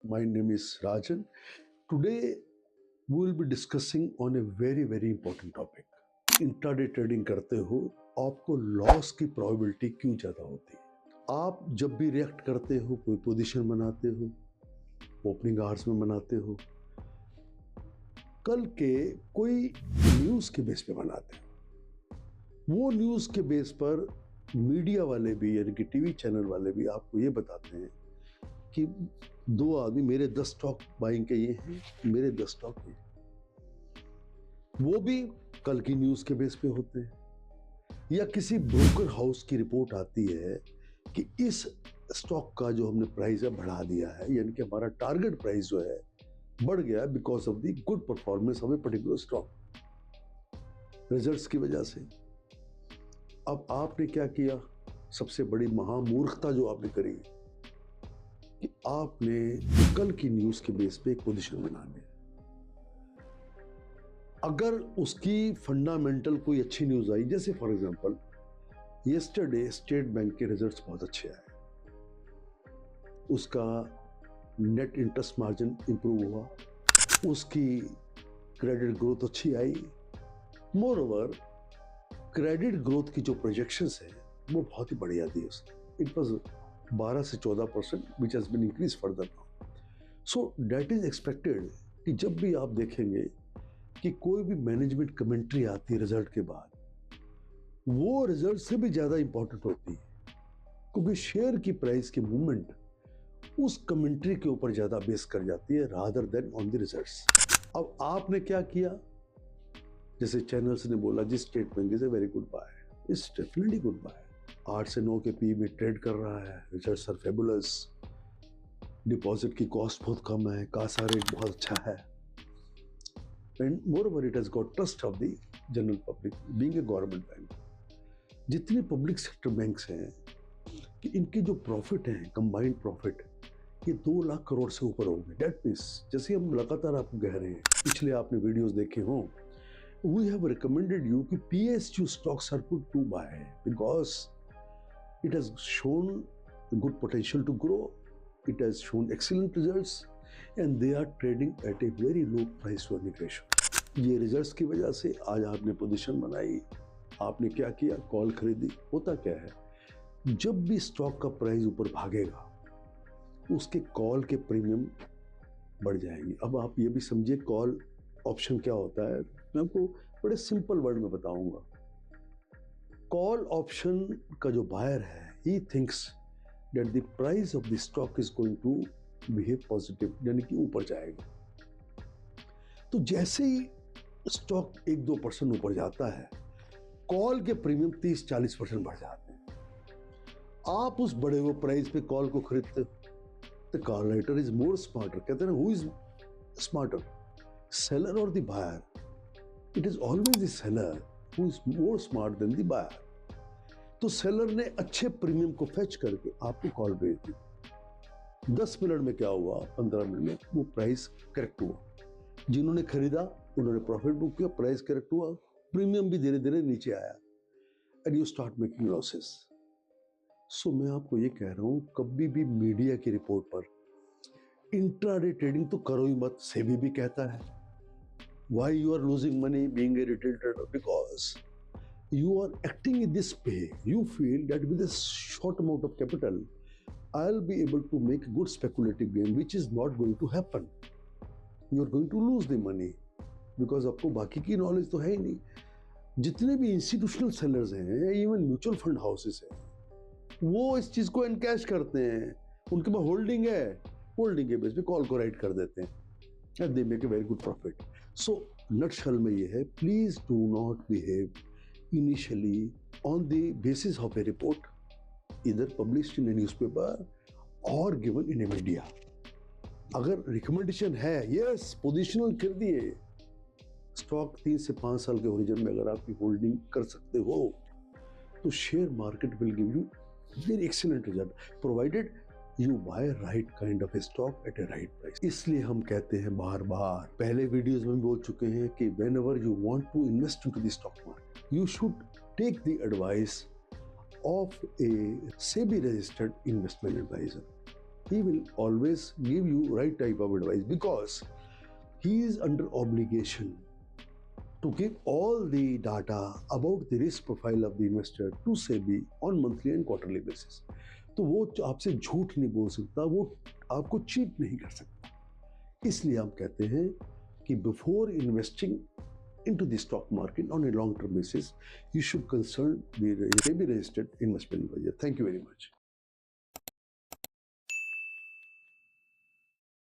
My name is Rajan. Today we will be discussing on a very important topic. Intraday trading करते हो, आपको loss की probability क्यों ज़्यादा होती है? आप जब भी रिएक्ट करते हो, कोई पोजीशन बनाते हो, ओपनिंग आवर्स में बनाते हो, कल के कोई न्यूज़ के बेस पे बनाते हो। वो न्यूज़ के बेस पर मीडिया वाले भी यानी कि टीवी चैनल वाले भी आपको ये बताते हैं कि दो आदमी मेरे 10 स्टॉक बाइंग के ये हैं, मेरे 10 स्टॉक ये, वो भी कल की न्यूज़ के बेस पे होते हैं। या किसी ब्रोकर हाउस की रिपोर्ट आती है कि इस स्टॉक का जो हमने प्राइस है बढ़ा दिया है, यानी कि हमारा टारगेट प्राइस जो है बढ़ गया because of the good performance of a particular stock, results की वजह से। अब आपने क्या किया? सबसे बड़ी महामूर्खता जो आपने करी कि आपने कल की न्यूज के बेस पे एक पोजीशन बना लिया। अगर उसकी फंडामेंटल कोई अच्छी न्यूज आई, जैसे for example yesterday state bank के रिजल्ट्स बहुत अच्छे आए, उसका नेट इंटरेस्ट मार्जिन इंप्रूव हुआ, उसकी क्रेडिट ग्रोथ अच्छी आई, मोर ओवर क्रेडिट ग्रोथ की जो प्रोजेक्शंस है वो बहुत ही बढ़िया दी उसने। इट वाज 12 से 14% which has been increase further now. So that is expected कि जब भी आप देखेंगे कि कोई भी मैनेजमेंट कमेंट्री आती है रिजल्ट के बाद, वो रिजल्ट से भी ज्यादा इंपॉर्टेंट होती है, क्योंकि शेयर की प्राइस की मूवमेंट उस कमेंट्री के ऊपर ज्यादा बेस कर जाती है rather than on the results. अब आपने क्या किया? जैसे चैनल्स ने बोला जी state bank is a very good buy, is definitely good buy, 8 से 9 के पी में ट्रेड कर रहा है, रिजल्ट्स आर फेबुलस, डिपॉजिट की कॉस्ट बहुत कम है, कासा रेट बहुत अच्छा है, and मोreover it has got trust of the general public being a government bank। जितने पब्लिक सेक्टर बैंक्स हैं कि इनके जो प्रॉफिट हैं, कंबाइंड प्रॉफिट, ये 2 लाख करोड़ से ऊपर होंगे। डेट मीन्स जैसे हम लगातार आपको कह रहे हैं, पिछले आपने वीडियोस देखे हों, वी हैव रिकमेंडेड यू कि PSU stocks are good to buy because it has shown good potential to grow, it has shown excellent results and they are trading at a very low price to earning ratio. ये results की वजह से आज आपने position बनाई, आपने क्या किया? कॉल खरीदी। होता क्या है, जब भी स्टॉक का प्राइस ऊपर भागेगा उसके कॉल के प्रीमियम बढ़ जाएंगे। अब आप ये भी समझिए कॉल ऑप्शन क्या होता है, मैं आपको बड़े सिंपल वर्ड में बताऊंगा। कॉल ऑप्शन का जो बायर है, he thinks that the price of the stock is going to behave positive, यानी कि ऊपर जाएगा। तो जैसे ही स्टॉक 1-2% ऊपर जाता है, कॉल के प्रीमियम 30-40% बढ़ जाते हैं। आप उस बढ़े हुए प्राइस पे कॉल को खरीदते हो। The call writer is more smarter. कहते हैं हु इज स्मार्टर, सेलर और the buyer? It is always the seller who is more smart than the buyer. तो सेलर ने अच्छे प्रीमियम को फेच करके आपको कॉल भेज दी। 10 मिनट में क्या हुआ, 15 मिनट में वो प्राइस करेक्ट हुआ। जिन्होंने खरीदा उन्होंने प्रॉफिट बुक किया, प्राइस करेक्ट हुआ, प्रीमियम भी धीरे धीरे नीचे आया, and you start making losses. So मैं आपको ये कह रहा हूं, कभी भी मीडिया की रिपोर्ट पर इंट्राडे ट्रेडिंग तो करो ही मत। सेबी भी कहता है why you are losing money being a retail trader, because you are acting in this way. You feel that with a short amount of capital, I'll be able to make good speculative gain, which is not going to happen. You are going to lose the money because आपको बाकी की knowledge तो है ही नहीं। जितने भी institutional sellers हैं, even mutual fund houses हैं, वो इस चीज को एनकैश करते हैं। उनके पास होल्डिंग है, होल्डिंग के बेस पे कॉल को राइट कर देते हैं and they make a very good profit. So nutshell में ये है, please do not behave initially on the basis of a report either published in a newspaper or given in a media। अगर recommendation है, yes positional कर दिए, stock 3 से 5 साल के ओरिजिन में अगर आपकी होल्डिंग कर सकते हो तो share market will give you very excellent result provided you buy right kind of stock at a right price. इसलिए हम कहते हैं बार बार, पहले वीडियोस में बोल चुके हैं कि whenever you want to invest into the stock market, you should take the advice of a SEBI registered investment advisor। he will always give you right type of advice because he is under obligation to give all the data about the risk profile of the investor to SEBI on monthly and quarterly basis. तो वो आपसे झूठ नहीं बोल सकता, वो आपको cheat नहीं कर सकता. इसलिए हम कहते हैं कि before investing into the stock market on a long-term basis, you should consult the SEBI registered investment advisor. Thank you very much.